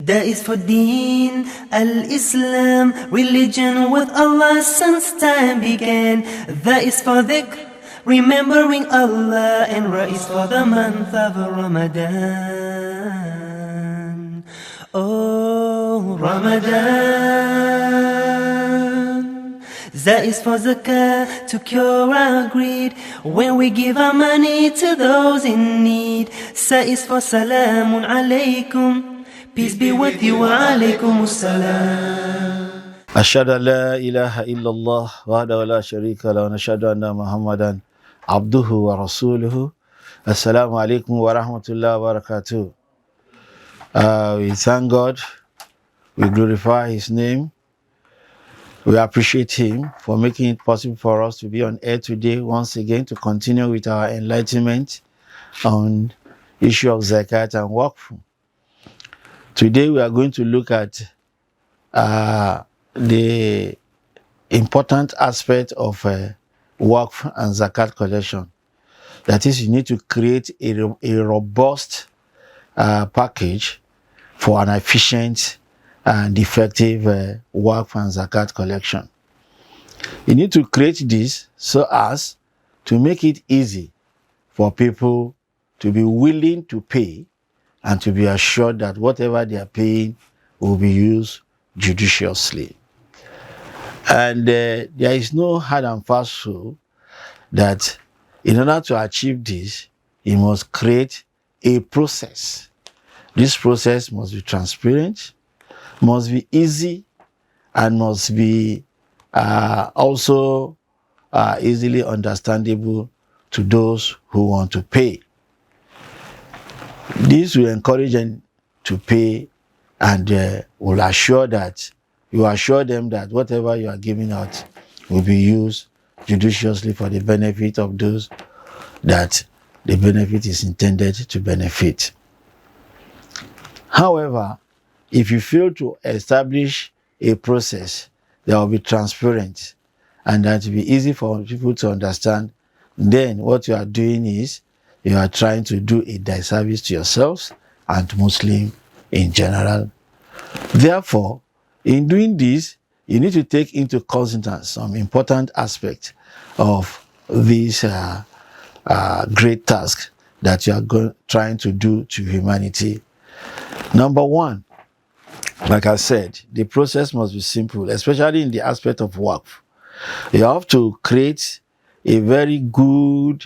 That is for Deen al-Islam, religion with Allah since time began. That is for dhikr, remembering Allah, and Ra is for the month of Ramadan. Oh, Ramadan. That is for Zakat, to cure our greed, when we give our money to those in need. Sa is for Salamun alaykum, peace be with you, wa alaykum assalam. أشهد أن لا إله إلا الله وحده لا شريك له ونشهد أن محمدا عبده ورسوله. السلام عليكم ورحمة الله وبركاته. We thank God, we glorify His name, we appreciate Him for making it possible for us to be on air today once again to continue with our enlightenment on issue of Zakat and Waqf. Today we are going to look at the important aspect of Waqf and Zakat collection. That is, you need to create a robust package for an efficient and effective Waqf and Zakat collection. You need to create this so as to make it easy for people to be willing to pay and to be assured that whatever they are paying will be used judiciously. And there is no hard and fast rule that in order to achieve this, you must create a process. This process must be transparent, must be easy, and must be also easily understandable to those who want to pay. This will encourage them to pay and will assure that you assure them that whatever you are giving out will be used judiciously for the benefit of those that the benefit is intended to benefit. However, if you fail to establish a process that will be transparent and that will be easy for people to understand, then what you are doing is you are trying to do a disservice to yourselves and to Muslims in general. Therefore, in doing this, you need to take into consideration some important aspects of this great task that you are trying to do to humanity. Number one, like I said, the process must be simple, especially in the aspect of Waqf. You have to create a very good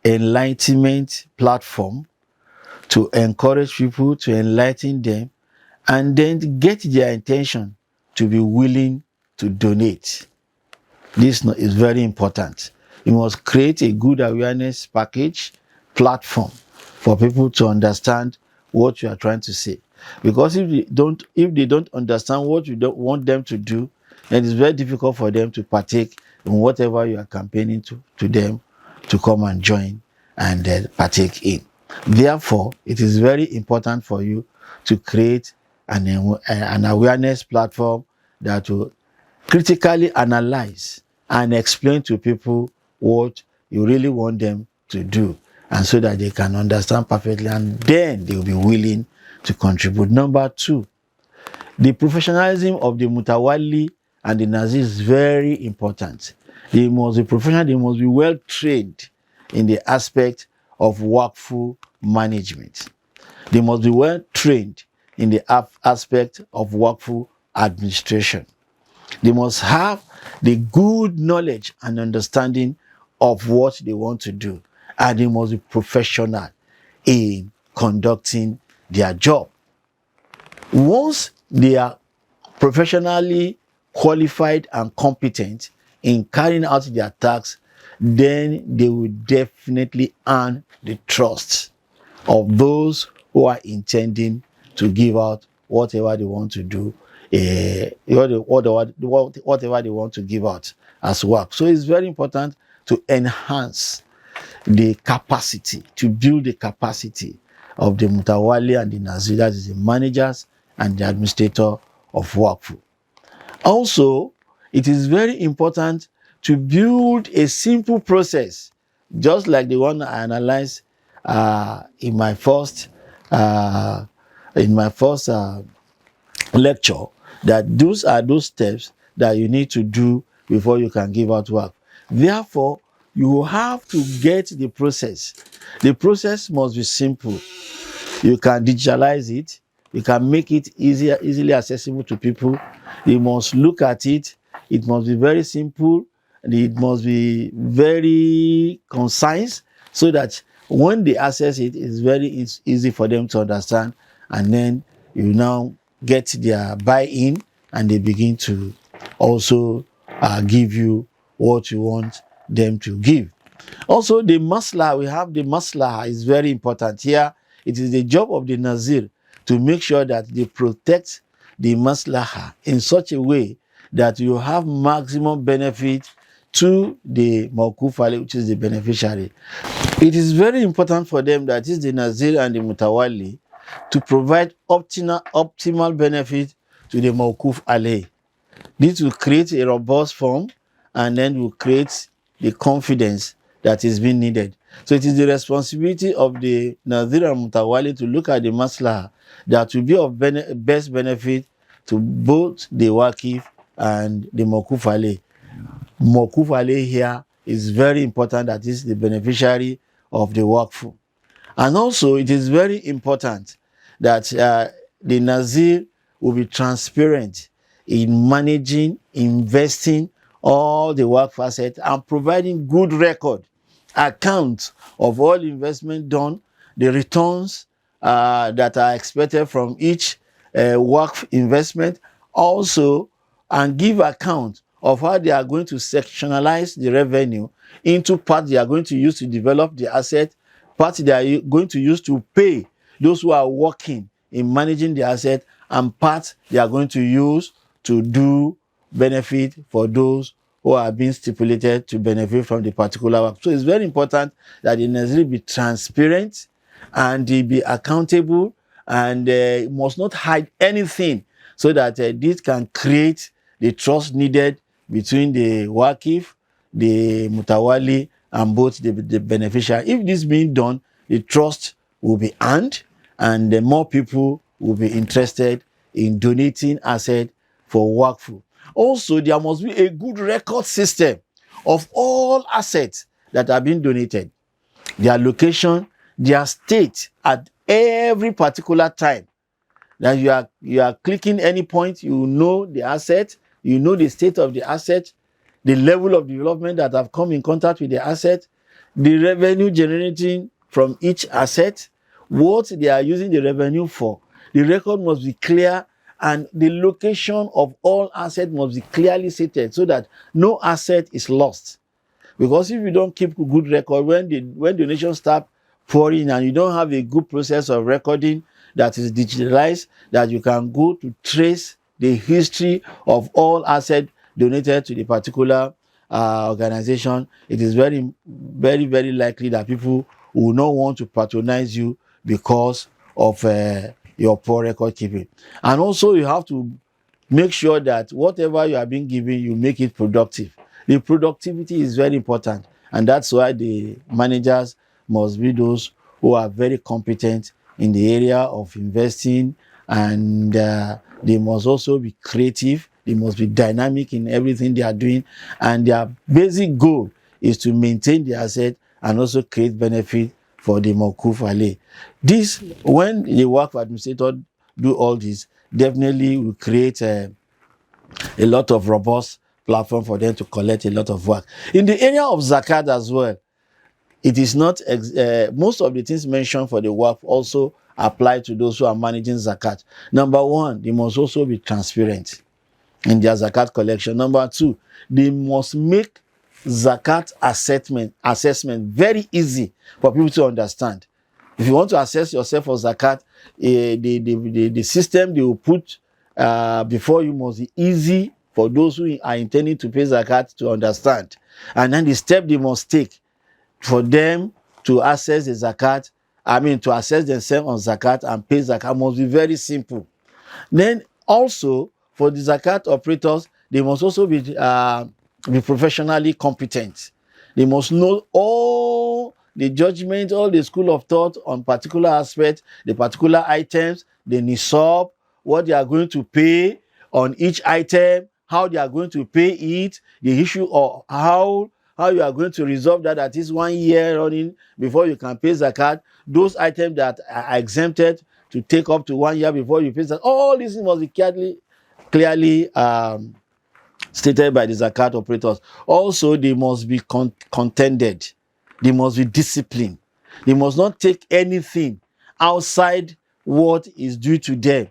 enlightenment platform to encourage people, to enlighten them, and then get their intention to be willing to donate. This is very important. You must create a good awareness package platform for people to understand what you are trying to say. Because if they don't understand what you don't want them to do, then it's very difficult for them to partake in whatever you are campaigning to them to come and join and partake in. Therefore, it is very important for you to create an awareness platform that will critically analyze and explain to people what you really want them to do, and so that they can understand perfectly, and then they will be willing to contribute. Number two, the professionalism of the Mutawalli and the Nazir is very important. They must be professional, they must be well trained in the aspect of Waqf management. They must be well trained in the aspect of Waqf administration. They must have the good knowledge and understanding of what they want to do, and they must be professional in conducting their job. Once they are professionally qualified and competent in carrying out their tasks, then they will definitely earn the trust of those who are intending to give out whatever they want to do, whatever they want to give out as work. So it's very important to enhance the capacity, to build the capacity of the Mutawalli and the Nazir, that is the managers and the administrator of Waqf. Also, it is very important to build a simple process, just like the one I analyzed in my first lecture that those are those steps that you need to do before you can give out work. Therefore, you have to get the process. The process must be simple. You can digitalize it. You can make it easily accessible to people. You must look at it. It must be very simple. And it must be very concise so that when they access it, it's easy for them to understand. And then you now get their buy-in and they begin to also give you what you want them to give. Also, the maslah, we have the maslah is very important here. It is the job of the Nazir to make sure that they protect the maslaha in such a way that you have maximum benefit to the mawquf alayh, which is the beneficiary. It is very important for them, that is the Nazir and the Mutawalli, to provide optimal benefit to the mawquf alayh. This will create a robust form and then will create the confidence that is being needed. So it is the responsibility of the Nazir and Mutawalli to look at the maslaha that will be of best benefit to both the Waqif and the Mawquf alayh. Mawquf alayh here is very important, that is the beneficiary of the Waqf. And also it is very important that the Nazir will be transparent in managing, investing all the Waqf assets and providing good record account of all investment done, the returns that are expected from each Waqf investment, also, and give account of how they are going to sectionalize the revenue into parts they are going to use to develop the asset, parts they are going to use to pay those who are working in managing the asset, and parts they are going to use to do benefit for those who are being stipulated to benefit from the particular work. So it's very important that the Nazir be transparent and be accountable, and must not hide anything, so that this can create the trust needed between the Waqif, the Mutawalli, and both the beneficiary. If this being done, the trust will be earned, and more people will be interested in donating asset for Waqf. Also, there must be a good record system of all assets that are being donated, their location, their state at every particular time. That you are clicking any point, you know the asset, you know the state of the asset, the level of development that have come in contact with the asset, the revenue generating from each asset, what they are using the revenue for. The record must be clear, and the location of all assets must be clearly stated, so that no asset is lost. Because if you don't keep a good record, when donations start pouring and you don't have a good process of recording that is digitalized, that you can go to trace the history of all assets donated to the particular organization, it is very, very, very likely that people will not want to patronize you because of your poor record keeping. And also, you have to make sure that whatever you are being given, you make it productive. The productivity is very important, and that's why the managers must be those who are very competent in the area of investing, and they must also be creative. They must be dynamic in everything they are doing, and their basic goal is to maintain the asset and also create benefit for the mawquf alayh. This, when the Waqf administrator do all this, definitely will create a lot of robust platform for them to collect a lot of work. In the area of zakat as well, it is not most of the things mentioned for the Waqf also apply to those who are managing zakat. Number one, they must also be transparent in their zakat collection. Number two, they must make zakat assessment very easy for people to understand. If you want to assess yourself for zakat, the system they will put before you must be easy for those who are intending to pay zakat to understand. And then the step they must take for them to assess the zakat, to assess themselves on zakat and pay zakat, must be very simple. Then also, for the zakat operators, they must also be professionally competent. They must know all the judgment, all the school of thought on particular aspects, the particular items, the nisab, what they are going to pay on each item, how they are going to pay it, the issue of how you are going to resolve that at least 1 year running before you can pay zakat, those items that are exempted to take up to 1 year before you pay zakat, all these must be clearly stated by the zakat operators. Also, they must be contended. They must be disciplined. They must not take anything outside what is due to them.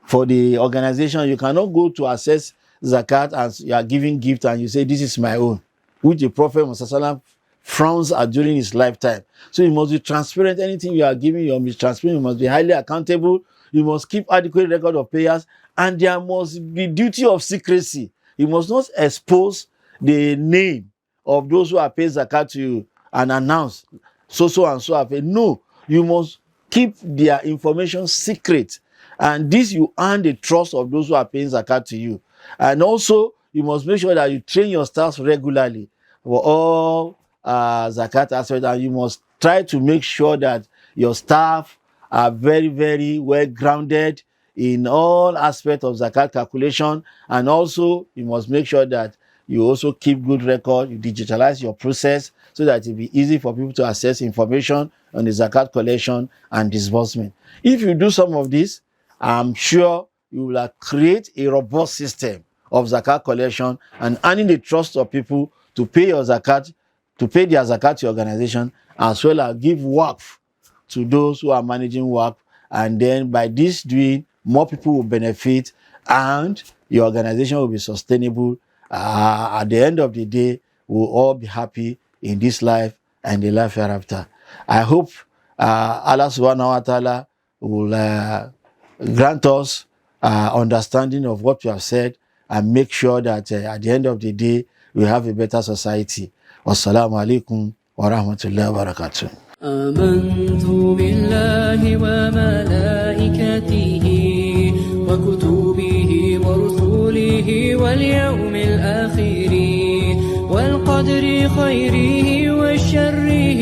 For the organization, you cannot go to assess zakat and you are giving gift and you say, this is my own, which the Prophet Muhammad frowns at during his lifetime. So you must be transparent. Anything you are giving, you must be transparent. You must be highly accountable. You must keep adequate record of payers, and there must be duty of secrecy. You must not expose the name of those who are paying zakat to you and announce so and so have paid. No, you must keep their information secret, and this you earn the trust of those who are paying zakat to you. And also, you must make sure that you train your staff regularly for all zakat aspects, and you must try to make sure that your staff are very, very well grounded in all aspects of zakat calculation. And also, you must make sure that you also keep good record, you digitalize your process so that it will be easy for people to access information on the zakat collection and disbursement. If you do some of this, I'm sure you will create a robust system of zakat collection and earning the trust of people to pay your zakat, to pay their zakat to your organization, as well as give waqf to those who are managing waqf. And then by this doing, more people will benefit and your organization will be sustainable. At the end of the day, we'll all be happy in this life and the life hereafter. I hope Allah subhanahu wa ta'ala will grant us understanding of what we have said and make sure that at the end of the day, we have a better society. Wassalamu alaikum wa rahmatullahi wa barakatuh. آمنت بالله وملائكته وكتبه ورسله واليوم الآخر والقدر خيره وشره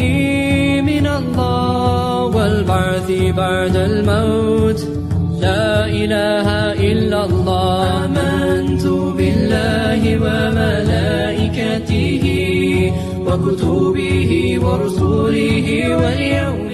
من الله والبعث بعد الموت لا إله إلا الله آمنت بالله وملائكته وكتبه ورسله واليوم